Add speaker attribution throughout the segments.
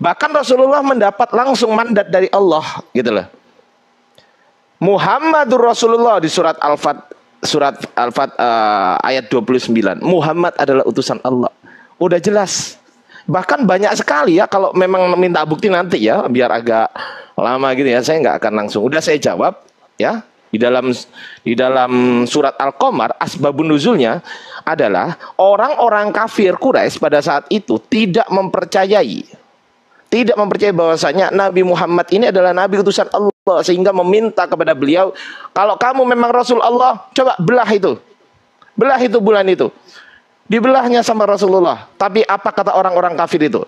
Speaker 1: Bahkan Rasulullah mendapat langsung mandat dari Allah, gitu loh. Muhammadur Rasulullah di surat Al-Fat ayat 29. Muhammad adalah utusan Allah. Udah jelas. Bahkan banyak sekali ya, kalau memang minta bukti nanti ya, biar agak lama gitu ya, saya nggak akan langsung. Udah saya jawab ya. Di dalam surat Al-Qamar, asbabun nuzulnya adalah orang-orang kafir Quraisy pada saat itu tidak mempercayai bahwasanya Nabi Muhammad ini adalah Nabi utusan Allah, sehingga meminta kepada beliau, kalau kamu memang Rasul Allah, coba belah itu bulan itu. Dibelahnya sama Rasulullah. Tapi apa kata orang-orang kafir itu?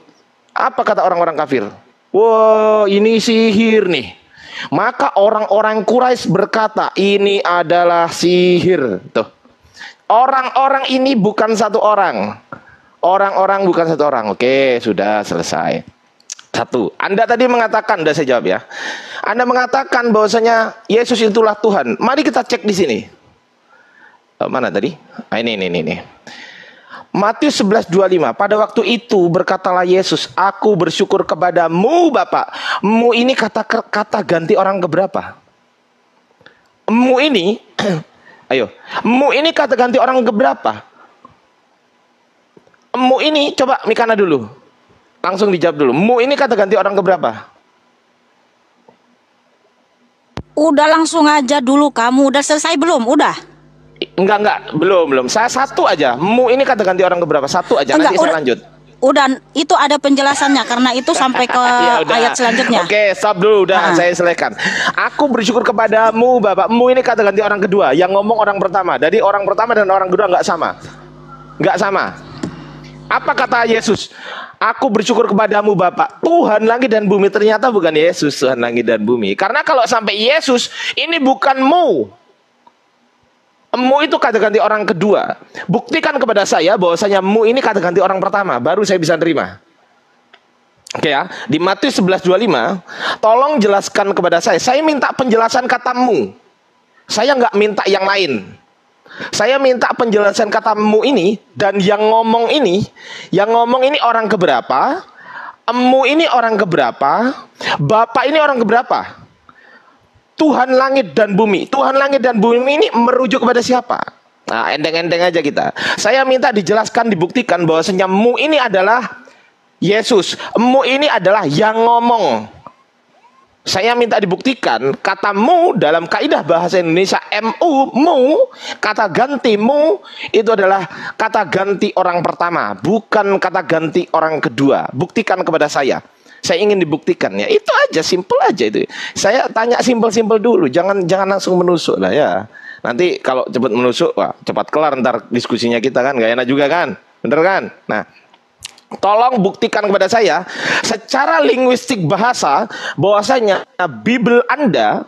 Speaker 1: Apa kata orang-orang kafir? Wah, ini sihir nih. Maka orang-orang Quraisy berkata, ini adalah sihir. Tuh. Orang-orang ini bukan satu orang. Orang-orang bukan satu orang. Oke, sudah selesai. Satu. Anda tadi mengatakan, sudah saya jawab ya. Anda mengatakan bahwasanya Yesus itulah Tuhan. Mari kita cek di sini. Mana tadi? Ini. Matius 11:25. Pada waktu itu berkatalah Yesus, aku bersyukur kepadamu Bapak. Mu ini kata ganti orang keberapa? Mu ini ayo. Mu ini kata ganti orang keberapa? Mu ini coba Mikana dulu. Langsung dijawab dulu. Mu ini kata ganti orang keberapa?
Speaker 2: Udah langsung aja dulu, kamu udah selesai belum? Udah.
Speaker 1: Enggak, belum. Saya satu aja. Mu ini kata ganti orang keberapa? Satu aja.
Speaker 2: Enggak,
Speaker 1: nanti saya lanjut.
Speaker 2: Udah, itu ada penjelasannya karena itu sampai ke
Speaker 1: ya,
Speaker 2: ayat selanjutnya.
Speaker 1: Oke, stop dulu, udah saya selesaikan. Aku bersyukur kepadamu Bapak. Mu ini kata ganti orang kedua. Yang ngomong orang pertama. Jadi orang pertama dan orang kedua nggak sama. Nggak sama. Apa kata Yesus? Aku bersyukur kepadamu Bapak, Tuhan langit dan bumi. Ternyata bukan Yesus Tuhan langit dan bumi. Karena kalau sampai Yesus, ini bukan mu. Mu itu kata ganti orang kedua. Buktikan kepada saya bahwasanya mu ini kata ganti orang pertama, baru saya bisa terima. Oke ya, di Matius 11:25, tolong jelaskan kepada saya. Saya minta penjelasan kata mu. Saya nggak minta yang lain. Saya minta penjelasan kata mu ini, dan yang ngomong ini orang keberapa? Mu ini orang keberapa? Bapak ini orang keberapa? Tuhan langit dan bumi. Tuhan langit dan bumi ini merujuk kepada siapa? Nah, endeng-endeng aja kita. Saya minta dijelaskan, dibuktikan bahwasanya mu ini adalah Yesus. Mu ini adalah yang ngomong. Saya minta dibuktikan kata mu dalam kaidah bahasa Indonesia mu, kata ganti mu itu adalah kata ganti orang pertama, bukan kata ganti orang kedua. Buktikan kepada saya. Saya ingin dibuktikan ya, itu aja, simple aja itu. Saya tanya simple dulu, jangan langsung menusuk lah ya. Nanti kalau cepat menusuk, wah cepat kelar ntar diskusinya kita kan, gak enak juga kan, bener kan? Nah, tolong buktikan kepada saya secara linguistik bahasa bahwasanya Bible Anda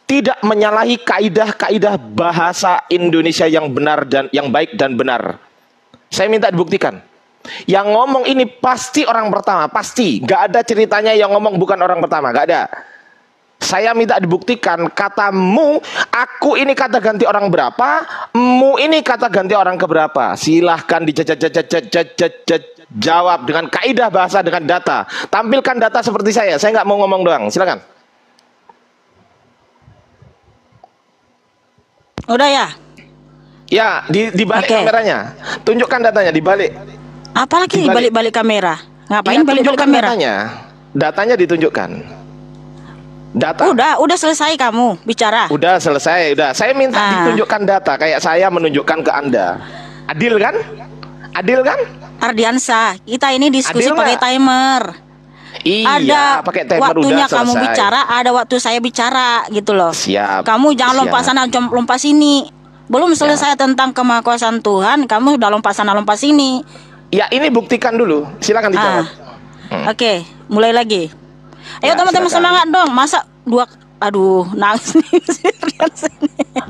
Speaker 1: tidak menyalahi kaidah-kaidah bahasa Indonesia yang benar dan yang baik dan benar. Saya minta dibuktikan. Yang ngomong ini pasti orang pertama, pasti. Gak ada ceritanya yang ngomong bukan orang pertama, gak ada. Saya minta dibuktikan katamu, aku ini kata ganti orang berapa, mu ini kata ganti orang keberapa. Silahkan jawab dengan kaidah bahasa, dengan data. Tampilkan data seperti saya nggak mau ngomong doang, silakan.
Speaker 2: Udah ya?
Speaker 1: Ya, dibalik kameranya. Tunjukkan datanya, dibalik.
Speaker 2: Apalagi dibalik-balik kamera? Ngapain balik-balik kamera?
Speaker 1: Datanya ditunjukkan. Data.
Speaker 2: Udah selesai kamu bicara.
Speaker 1: Udah selesai, udah. Saya minta ditunjukkan data kayak saya menunjukkan ke Anda. Adil kan? Adil kan?
Speaker 2: Ardiansa, kita ini diskusi pakai timer.
Speaker 1: Iya,
Speaker 2: ada
Speaker 1: pakai timer,
Speaker 2: waktunya
Speaker 1: udah
Speaker 2: kamu
Speaker 1: selesai.
Speaker 2: bicara, ada waktu saya bicara gitu loh.
Speaker 1: Siap.
Speaker 2: Kamu jangan lompat sana, lompat sini. Belum selesai tentang kemahakuasaan Tuhan, kamu udah lompat sana, lompat sini.
Speaker 1: Ya, ini buktikan dulu. Silakan dijawab.
Speaker 2: Oke, mulai lagi. Ayo teman-teman semangat dong. Masa nangis nih.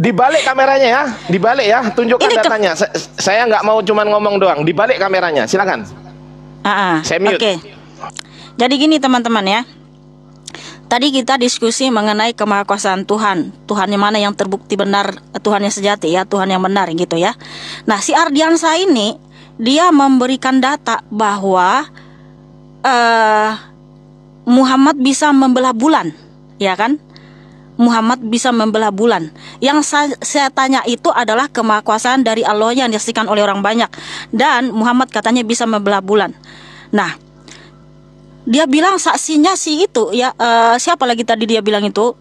Speaker 1: Dibalik kameranya ya, dibalik ya. Tunjukkan datanya. Saya nggak mau cuman ngomong doang. Dibalik kameranya, silakan. Saya mute.
Speaker 2: Oke. Jadi gini teman-teman ya. Tadi kita diskusi mengenai kemahakuasaan Tuhan. Tuhan yang mana yang terbukti benar, Tuhan yang sejati ya, Tuhan yang benar gitu ya. Nah, si Ardiansa ini dia memberikan data bahwa Muhammad bisa membelah bulan, ya kan? Muhammad bisa membelah bulan. Yang saya tanya itu adalah kemahakuasaan dari Allah yang disaksikan oleh orang banyak, dan Muhammad katanya bisa membelah bulan. Nah, dia bilang saksinya si itu ya, siapa lagi tadi dia bilang itu?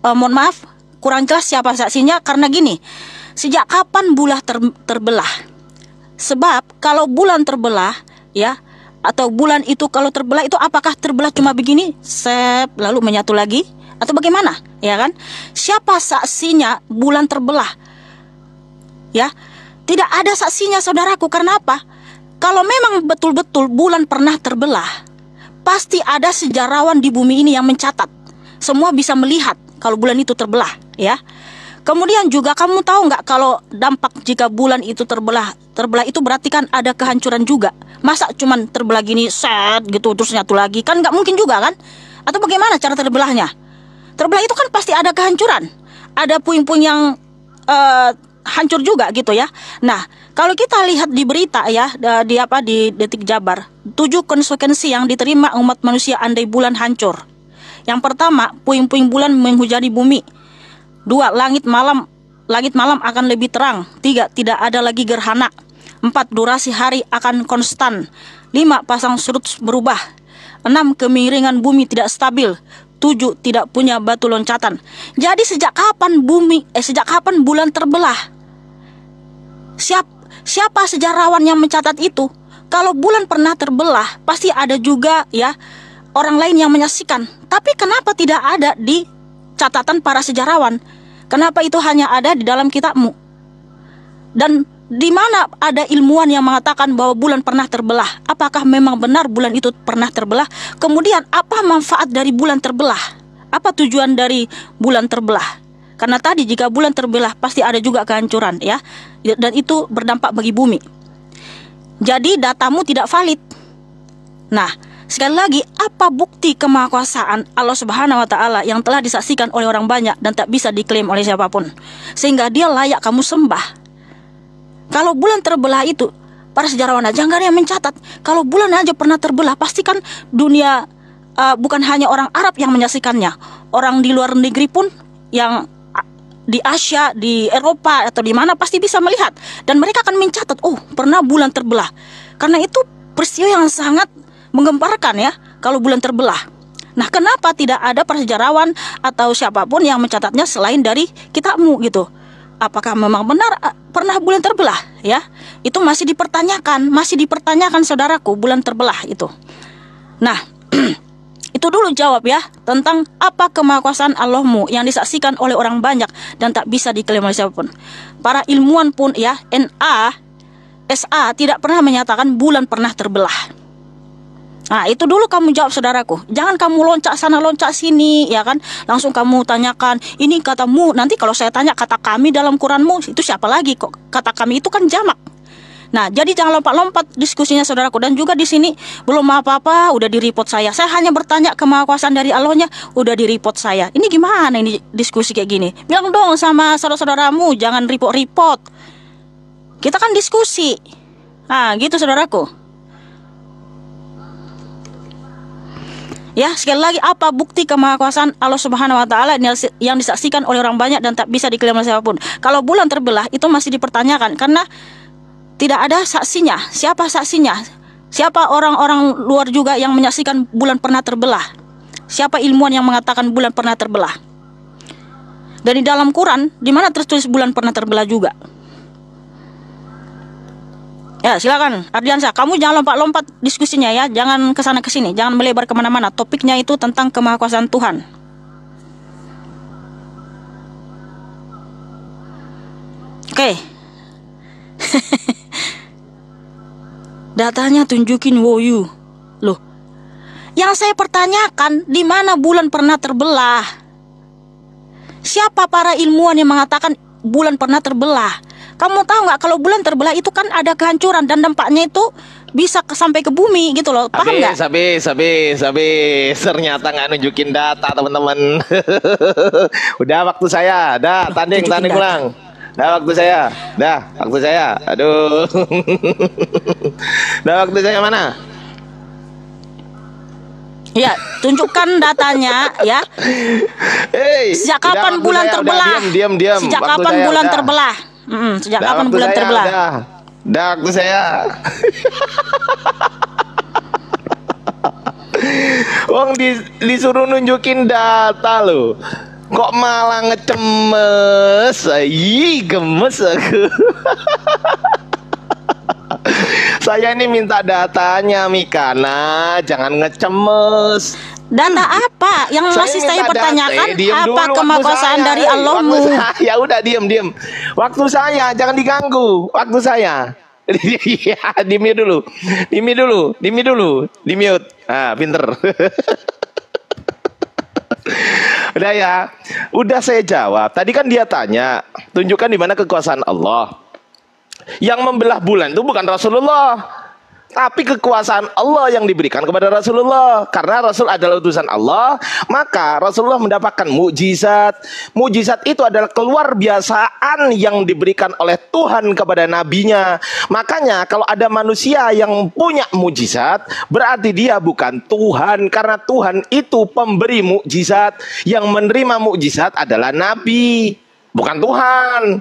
Speaker 2: Mohon maaf, kurang jelas siapa saksinya, karena gini, sejak kapan bulan terbelah? Sebab kalau bulan terbelah ya, atau bulan itu kalau terbelah itu apakah terbelah cuma begini, lalu menyatu lagi? Atau bagaimana, ya kan? Siapa saksinya bulan terbelah? Ya, tidak ada saksinya, saudaraku. Karena apa? Kalau memang betul-betul bulan pernah terbelah, pasti ada sejarawan di bumi ini yang mencatat. Semua bisa melihat kalau bulan itu terbelah, ya. Kemudian juga kamu tahu nggak kalau dampak jika bulan itu terbelah itu berarti kan ada kehancuran juga. Masa cuman terbelah gini, gitu terus nyatu lagi, kan nggak mungkin juga kan? Atau bagaimana cara terbelahnya? Terbelah itu kan pasti ada kehancuran, ada puing-puing yang hancur juga gitu ya. Nah, kalau kita lihat di berita ya, di Detik Jabar, 7 konsekuensi yang diterima umat manusia andai bulan hancur. Yang pertama, puing-puing bulan menghujani bumi. 2, langit malam akan lebih terang. 3, tidak ada lagi gerhana. 4, durasi hari akan konstan. 5, pasang surut berubah. 6, kemiringan bumi tidak stabil. 7, tidak punya batu loncatan. Jadi sejak kapan bulan terbelah? Siapa sejarawan yang mencatat itu? Kalau bulan pernah terbelah, pasti ada juga ya orang lain yang menyaksikan. Tapi kenapa tidak ada di catatan para sejarawan? Kenapa itu hanya ada di dalam kitabmu? Dan di mana ada ilmuwan yang mengatakan bahwa bulan pernah terbelah? Apakah memang benar bulan itu pernah terbelah? Kemudian apa manfaat dari bulan terbelah? Apa tujuan dari bulan terbelah? Karena tadi jika bulan terbelah pasti ada juga kehancuran ya. Dan itu berdampak bagi bumi. Jadi datamu tidak valid. Nah, sekali lagi, apa bukti kemahakuasaan Allah Subhanahu wa taala yang telah disaksikan oleh orang banyak dan tak bisa diklaim oleh siapapun, sehingga dia layak kamu sembah? Kalau bulan terbelah itu, para sejarawan aja nggak ada yang mencatat. Kalau bulan aja pernah terbelah, pasti kan dunia, bukan hanya orang Arab yang menyaksikannya, orang di luar negeri pun yang di Asia, di Eropa atau di mana pasti bisa melihat, dan mereka akan mencatat, oh pernah bulan terbelah. Karena itu peristiwa yang sangat menggemparkan ya, kalau bulan terbelah. Nah, kenapa tidak ada para sejarawan atau siapapun yang mencatatnya selain dari kitabmu gitu? Apakah memang benar pernah bulan terbelah ya? Itu masih dipertanyakan saudaraku, bulan terbelah itu. Nah, itu dulu jawab ya tentang apa kemahakuasaan Allahmu yang disaksikan oleh orang banyak dan tak bisa diklaim oleh siapapun. Para ilmuwan pun ya, NASA tidak pernah menyatakan bulan pernah terbelah. Nah, itu dulu kamu jawab saudaraku. Jangan kamu loncat sana loncat sini ya kan. Langsung kamu tanyakan, ini katamu, nanti kalau saya tanya kata kami dalam Quranmu, itu siapa lagi kok? Kata kami itu kan jamak. Nah, jadi jangan lompat-lompat diskusinya saudaraku. Dan juga di sini belum apa-apa udah di-report saya. Saya hanya bertanya kemahakuasaan dari Allahnya, udah di-report saya. Ini gimana ini diskusi kayak gini? Bilang dong sama saudara-saudaramu, jangan report-report. Kita kan diskusi. Nah, gitu saudaraku. Ya, sekali lagi, apa bukti kemahakuasaan Allah Subhanahu wa taala yang disaksikan oleh orang banyak dan tak bisa diklaim oleh siapapun? Kalau bulan terbelah itu masih dipertanyakan karena tidak ada saksinya. Siapa saksinya? Siapa orang-orang luar juga yang menyaksikan bulan pernah terbelah? Siapa ilmuwan yang mengatakan bulan pernah terbelah? Dan di dalam Quran, di mana tertulis bulan pernah terbelah juga? Ya, silakan Ardiansyah, kamu jangan lompat-lompat diskusinya ya, jangan kesana kesini, jangan melebar kemana-mana. Topiknya itu tentang kemahakuasaan Tuhan. Oke. Datanya tunjukin woyu. Loh, yang saya pertanyakan, di mana bulan pernah terbelah? Siapa para ilmuwan yang mengatakan bulan pernah terbelah? Kamu tahu nggak kalau bulan terbelah itu kan ada kehancuran dan dampaknya itu bisa sampai ke bumi gitu loh. Paham nggak?
Speaker 1: Habis. Ternyata nggak nunjukin data teman-teman. Udah waktu saya. Dah tanding ulang. Dah waktu saya. Aduh. Dah waktu saya mana?
Speaker 2: Ya, tunjukkan datanya ya. Sejak kapan bulan terbelah?
Speaker 1: Diam.
Speaker 2: Sejak
Speaker 1: Waktu
Speaker 2: kapan
Speaker 1: saya
Speaker 2: bulan
Speaker 1: udah.
Speaker 2: terbelah? Sejak
Speaker 1: Dah,
Speaker 2: kapan
Speaker 1: waktu
Speaker 2: bulan
Speaker 1: saya
Speaker 2: terbelah?
Speaker 1: Dah waktu saya. Wong disuruh nunjukin data loh. Kok malah ngecemes? Ih, gemes aku. Saya ini minta datanya, Mikana, jangan ngecemes.
Speaker 2: Data apa yang masih saya
Speaker 1: minta
Speaker 2: pertanyakan?
Speaker 1: diem
Speaker 2: Apa
Speaker 1: dulu,
Speaker 2: kemakuasaan
Speaker 1: waktu
Speaker 2: dari
Speaker 1: saya.
Speaker 2: Allahmu?
Speaker 1: Ya udah diem. Waktu saya jangan diganggu. Waktu saya. Di mute dulu. Di mute. Ah, pinter. Udah ya. Udah saya jawab. Tadi kan dia tanya, tunjukkan di mana kekuasaan Allah. Yang membelah bulan itu bukan Rasulullah, tapi kekuasaan Allah yang diberikan kepada Rasulullah. Karena Rasul adalah utusan Allah, maka Rasulullah mendapatkan mukjizat. Mukjizat itu adalah keluar biasaan yang diberikan oleh Tuhan kepada nabinya. Makanya kalau ada manusia yang punya mukjizat, berarti dia bukan Tuhan. Karena Tuhan itu pemberi mukjizat. Yang menerima mukjizat adalah nabi, bukan Tuhan.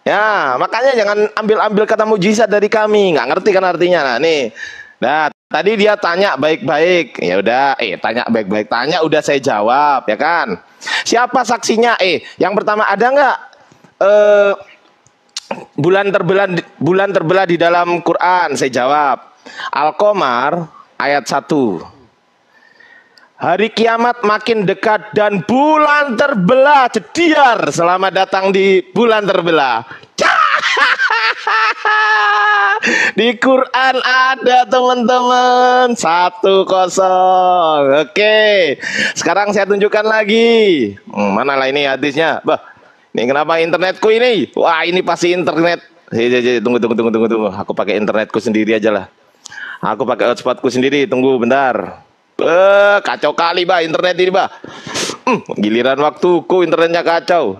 Speaker 1: Ya, makanya jangan ambil kata mujizat dari kami, nggak ngerti kan artinya. Nah, nih. Nah, tadi dia tanya baik-baik. Ya udah, tanya baik-baik. Tanya udah saya jawab, ya kan? Siapa saksinya? Yang pertama ada nggak bulan terbelah di dalam Quran? Saya jawab. Al-Qamar ayat 1. Hari kiamat makin dekat dan bulan terbelah. Cediar, selamat datang di bulan terbelah. Di Quran ada teman-teman. 1-0. Oke. Sekarang saya tunjukkan lagi. Mana lah ini hadisnya? Bah, ini kenapa internetku ini? Wah, ini pasti internet. Tunggu. Aku pakai internetku sendiri aja lah. Aku pakai hotspotku sendiri. Tunggu bentar. Kacau kali bah internet ini bah. Giliran waktuku internetnya kacau.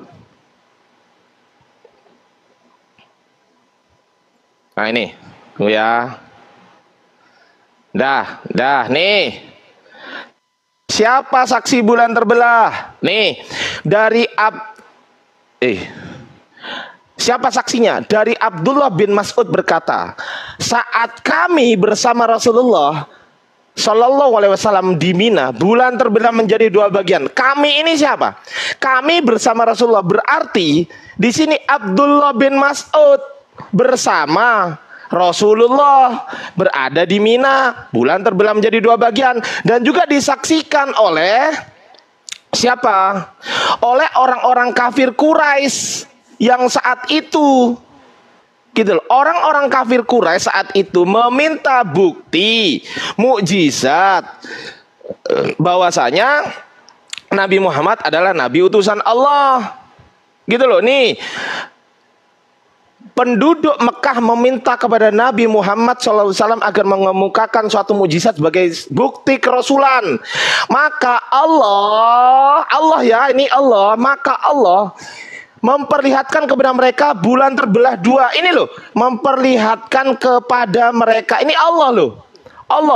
Speaker 1: Nah ini, tunggu ya. Dah nih. Siapa saksi bulan terbelah? Nih, siapa saksinya? Dari Abdullah bin Mas'ud berkata, saat kami bersama Rasulullah Sallallahu alaihi wasallam di Mina, bulan terbelah menjadi 2 bagian. Kami ini siapa? Kami bersama Rasulullah. Berarti di sini Abdullah bin Mas'ud bersama Rasulullah berada di Mina. Bulan terbelah menjadi 2 bagian dan juga disaksikan oleh siapa? Oleh orang-orang kafir Quraisy yang saat itu gitu loh. Orang-orang kafir Quraisy saat itu meminta bukti mukjizat bahwasanya Nabi Muhammad adalah nabi utusan Allah. Gitu loh. Nih, penduduk Mekah meminta kepada Nabi Muhammad SAW agar mengemukakan suatu mukjizat sebagai bukti kerasulan. Maka Allah ya, ini Allah, maka Allah memperlihatkan kepada mereka bulan terbelah 2. Ini loh, memperlihatkan kepada mereka. Ini Allah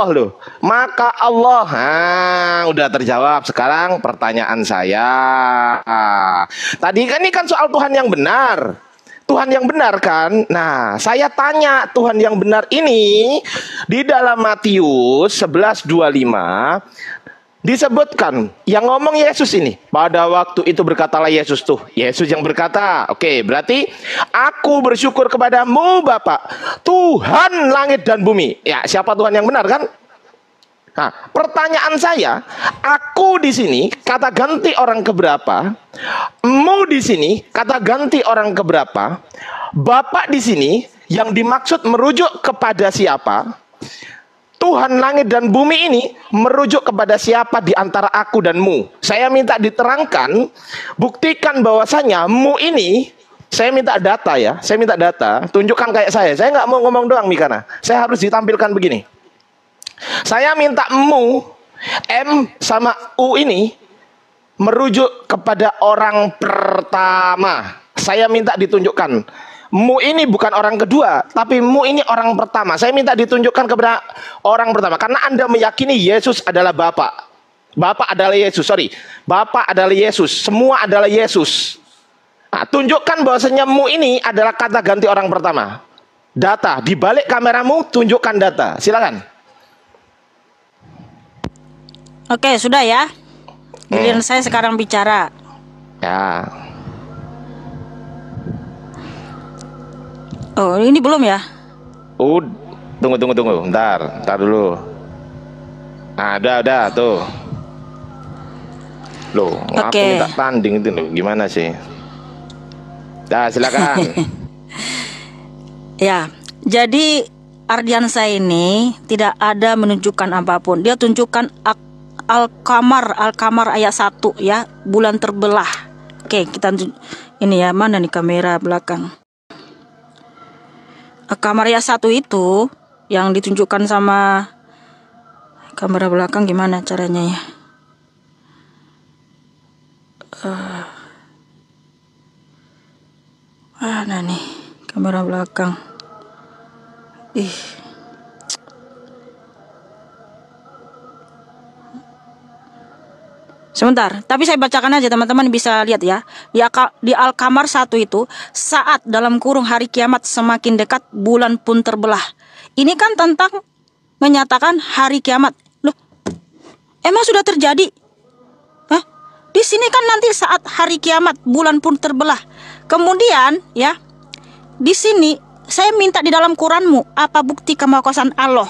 Speaker 1: loh. Maka Allah. Udah terjawab. Sekarang pertanyaan saya. Tadi kan ini kan soal Tuhan yang benar. Tuhan yang benar kan? Nah, saya tanya Tuhan yang benar ini di dalam Matius 11:25 disebutkan yang ngomong Yesus ini. Pada waktu itu berkatalah Yesus tuh. Yesus yang berkata. Oke, berarti aku bersyukur kepadamu Bapa, Tuhan langit dan bumi. Ya, siapa Tuhan yang benar kan? Nah, pertanyaan saya, aku di sini kata ganti orang keberapa? Mu di sini kata ganti orang keberapa? Bapak di sini yang dimaksud merujuk kepada siapa? Tuhan langit dan bumi ini merujuk kepada siapa di antara aku dan mu? Saya minta diterangkan, buktikan bahwasanya mu ini, saya minta data ya, saya minta data, tunjukkan kayak saya. Saya nggak mau ngomong doang Mikana, saya harus ditampilkan begini. Saya minta mu, M sama U ini merujuk kepada orang pertama. Saya minta ditunjukkan Mu ini bukan orang kedua, tapi mu ini orang pertama. Saya minta ditunjukkan kepada orang pertama, karena Anda meyakini Yesus adalah Bapa. Bapa adalah Yesus, Bapa adalah Yesus, semua adalah Yesus. Nah, tunjukkan bahwasanya mu ini adalah kata ganti orang pertama. Data, di balik kameramu tunjukkan data. Silakan.
Speaker 2: Oke, sudah ya. Giliran saya sekarang bicara.
Speaker 1: Ya.
Speaker 2: Oh, ini belum ya?
Speaker 1: Tunggu. Bentar dulu. Nah, udah tuh. Loh, aku minta tanding itu loh. Gimana sih? Dah, silakan.
Speaker 2: Ya, jadi Ardiansa ini tidak ada menunjukkan apapun. Dia tunjukkan Al-Qamar ayat 1 ya, bulan terbelah. Oke, kita ini ya, mana nih kamera belakang? Al-Qamar ayat 1 itu yang ditunjukkan sama kamera belakang, gimana caranya ya? Mana nih kamera belakang? Sebentar, tapi saya bacakan aja, teman-teman bisa lihat ya. Di Al-Qamar 1 itu, saat dalam kurung hari kiamat semakin dekat, bulan pun terbelah. Ini kan tentang menyatakan hari kiamat. Loh, emang sudah terjadi? Hah? Di sini kan nanti saat hari kiamat, bulan pun terbelah. Kemudian ya, di sini saya minta di dalam Quranmu, apa bukti kemahakuasaan Allah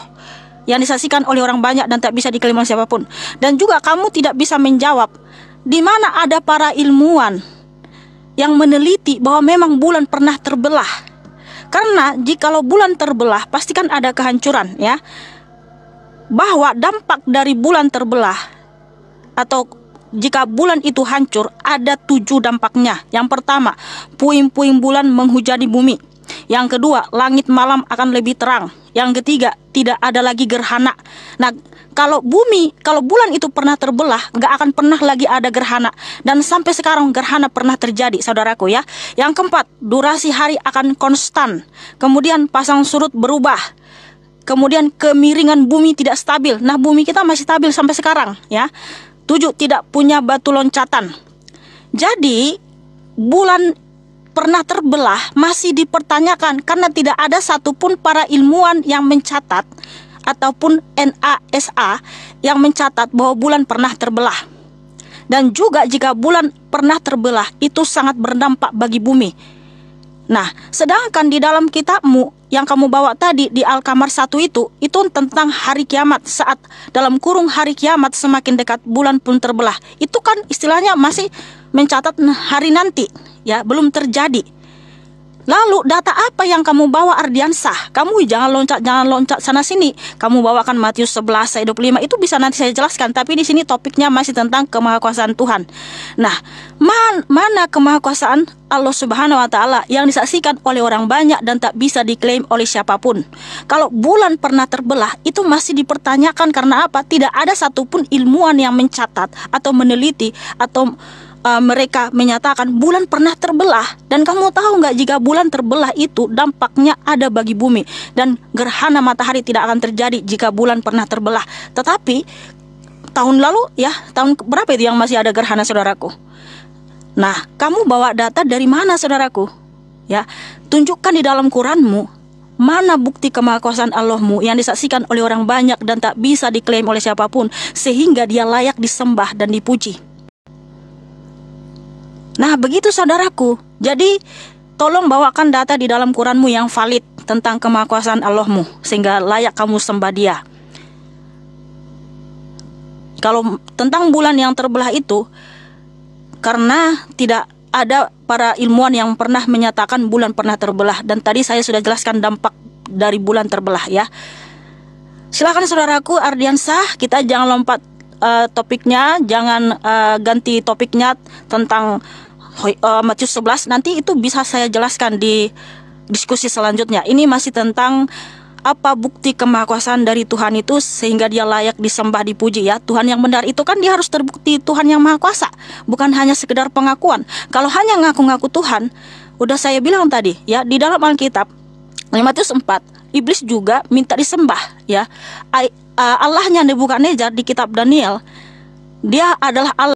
Speaker 2: yang disaksikan oleh orang banyak dan tak bisa diklaim oleh siapapun. Dan juga kamu tidak bisa menjawab di mana ada para ilmuwan yang meneliti bahwa memang bulan pernah terbelah. Karena jikalau bulan terbelah pasti kan ada kehancuran ya. Bahwa dampak dari bulan terbelah, atau jika bulan itu hancur, ada 7 dampaknya. Yang pertama, puing-puing bulan menghujani bumi. Yang kedua, langit malam akan lebih terang. Yang ketiga, tidak ada lagi gerhana. Nah, kalau bulan itu pernah terbelah, nggak akan pernah lagi ada gerhana. Dan sampai sekarang gerhana pernah terjadi, saudaraku ya. Yang keempat, durasi hari akan konstan. Kemudian pasang surut berubah. Kemudian kemiringan bumi tidak stabil. Nah, bumi kita masih stabil sampai sekarang ya. 7, tidak punya batu loncatan. Jadi, bulan pernah terbelah masih dipertanyakan karena tidak ada satupun para ilmuwan yang mencatat ataupun NASA yang mencatat bahwa bulan pernah terbelah. Dan juga jika bulan pernah terbelah itu sangat berdampak bagi bumi. Nah, sedangkan di dalam kitabmu yang kamu bawa tadi di Al-Qamar 1 itu tentang hari kiamat, saat dalam kurung hari kiamat semakin dekat bulan pun terbelah. Itu kan istilahnya masih mencatat hari nanti ya, belum terjadi. Lalu data apa yang kamu bawa, Ardiansah? Kamu jangan loncat sana sini. Kamu bawakan Matius 11 ayat 25, itu bisa nanti saya jelaskan, tapi di sini topiknya masih tentang kemahakuasaan Tuhan. Nah, mana kemahakuasaan Allah Subhanahu wa taala yang disaksikan oleh orang banyak dan tak bisa diklaim oleh siapapun? Kalau bulan pernah terbelah itu masih dipertanyakan karena apa? Tidak ada satupun ilmuwan yang mencatat atau meneliti atau mereka menyatakan bulan pernah terbelah. Dan kamu tahu nggak, jika bulan terbelah itu dampaknya ada bagi bumi, dan gerhana matahari tidak akan terjadi jika bulan pernah terbelah. Tetapi tahun lalu ya, tahun berapa itu yang masih ada gerhana, saudaraku? Nah, kamu bawa data dari mana, saudaraku? Ya, tunjukkan di dalam Quranmu mana bukti kemahakuasaan Allahmu yang disaksikan oleh orang banyak dan tak bisa diklaim oleh siapapun, sehingga dia layak disembah dan dipuji. Nah, begitu saudaraku. Jadi tolong bawakan data di dalam Quranmu yang valid tentang kemahakuasaan Allahmu, sehingga layak kamu sembah Dia. Kalau tentang bulan yang terbelah itu, karena tidak ada para ilmuwan yang pernah menyatakan bulan pernah terbelah, dan tadi saya sudah jelaskan dampak dari bulan terbelah ya. Silakan saudaraku Ardiansah, kita jangan lompat topiknya, jangan ganti topiknya tentang Matius 11. Nanti itu bisa saya jelaskan di diskusi selanjutnya. Ini masih tentang apa bukti kemahakuasaan dari Tuhan itu sehingga dia layak disembah, dipuji ya. Tuhan yang benar itu kan dia harus terbukti Tuhan yang maha kuasa, bukan hanya sekedar pengakuan. Kalau hanya ngaku-ngaku Tuhan, Udah saya bilang tadi ya, di dalam Alkitab Matius 4, iblis juga minta disembah ya. Allahnya Nebukadnezar di kitab Daniel, dia adalah Allah